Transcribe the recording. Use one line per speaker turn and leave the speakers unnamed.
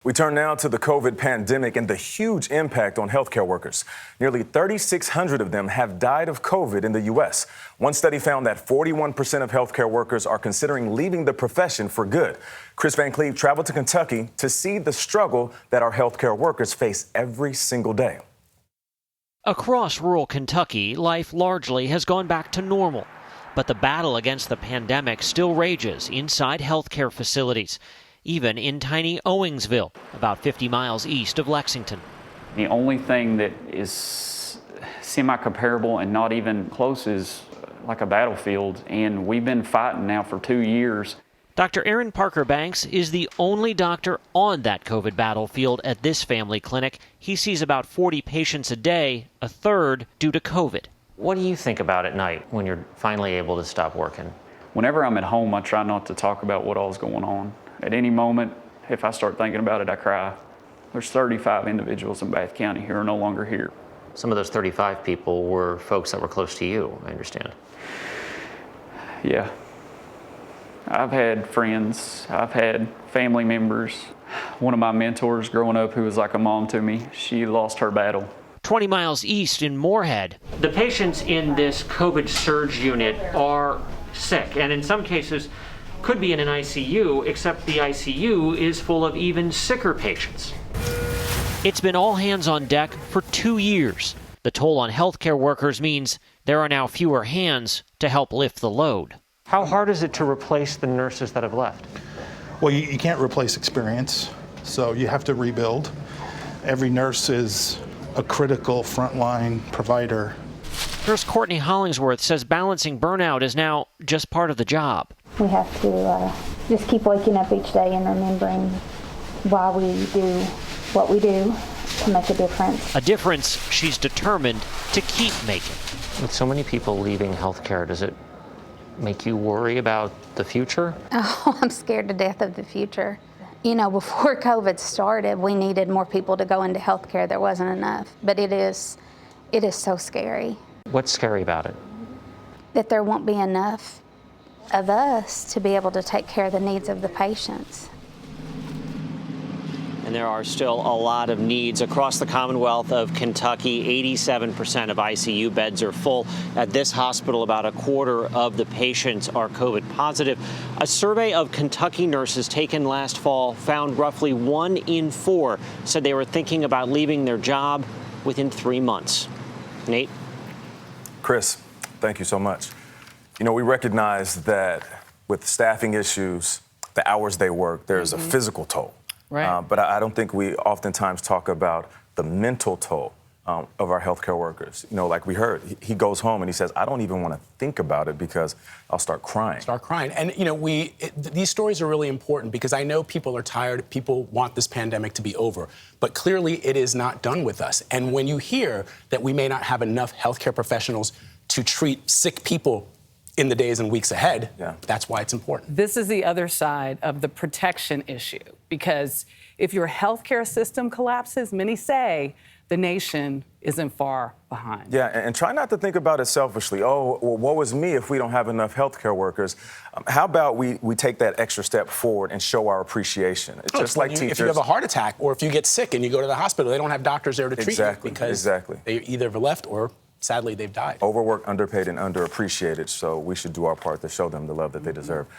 We turn now to the COVID pandemic and the huge impact on healthcare workers. Nearly 3,600 of them have died of COVID in the U.S. One study found that 41% of healthcare workers are considering leaving the profession for good. Kris Van Cleave traveled to Kentucky to see the struggle that our healthcare workers face every single day.
Across rural Kentucky, life largely has gone back to normal. But the battle against the pandemic still rages inside healthcare facilities, even in tiny Owingsville, about 50 miles east of Lexington.
The only thing that is semi-comparable and not even close is like a battlefield, and we've been fighting now for 2 years.
Dr. Aaron Parker Banks is the only doctor on that COVID battlefield at this family clinic. He sees about 40 patients a day, a third due to COVID. What do you think about at night when you're finally able to stop working?
Whenever I'm at home, I try not to talk about what all's going on. At any moment, if I start thinking about it, I cry. There's 35 individuals in Bath County who are no longer here.
Some of those 35 people were folks that were close to you, I understand.
Yeah. I've had friends, I've had family members. One of my mentors growing up who was like a mom to me, she lost her battle.
20 miles east in Moorhead. The patients in this COVID surge unit are sick, and in some cases could be in an ICU, except the ICU is full of even sicker patients. It's been all hands on deck for 2 years. The toll on healthcare workers means there are now fewer hands to help lift the load. How hard is it to replace the nurses that have left?
Well, you can't replace experience, so you have to rebuild. Every nurse is a critical frontline provider.
Nurse Courtney Hollingsworth says balancing burnout is now just part of the job.
We have to just keep waking up each day and remembering why we do what we do to make a difference.
A difference she's determined to keep making. With so many people leaving healthcare, does it make you worry about the future?
Oh, I'm scared to death of the future. You know, before COVID started, we needed more people to go into healthcare. There wasn't enough, but it is so scary.
What's scary about it?
That there won't be enough of us to be able to take care of the needs of the patients.
And there are still a lot of needs across the Commonwealth of Kentucky. 87% of ICU beds are full. At this hospital, about a quarter of the patients are COVID positive. A survey of Kentucky nurses taken last fall found roughly 1 in 4 said they were thinking about leaving their job within 3 months. Nate?
Kris, thank you so much. You know, we recognize that with staffing issues, the hours they work, there's a physical toll.
Right.
But I don't think we oftentimes talk about the mental toll of our healthcare workers. You know, like we heard, he goes home and he says, I don't even want to think about it because I'll start crying.
And, you know, these stories are really important because I know people are tired. People want this pandemic to be over. But clearly it is not done with us. And when you hear that we may not have enough healthcare professionals to treat sick people in the days and weeks ahead, that's why it's important.
This is the other side of the protection issue, because if your healthcare system collapses, many say the nation isn't far behind.
Yeah, and try not to think about it selfishly. Oh, well, woe is me if we don't have enough healthcare workers. How about we take that extra step forward and show our appreciation? It's just like teachers.
If you have a heart attack or if you get sick and you go to the hospital, they don't have doctors there to treat you because they either have left or sadly they've died.
Overworked, underpaid, and underappreciated, so we should do our part to show them the love that they deserve.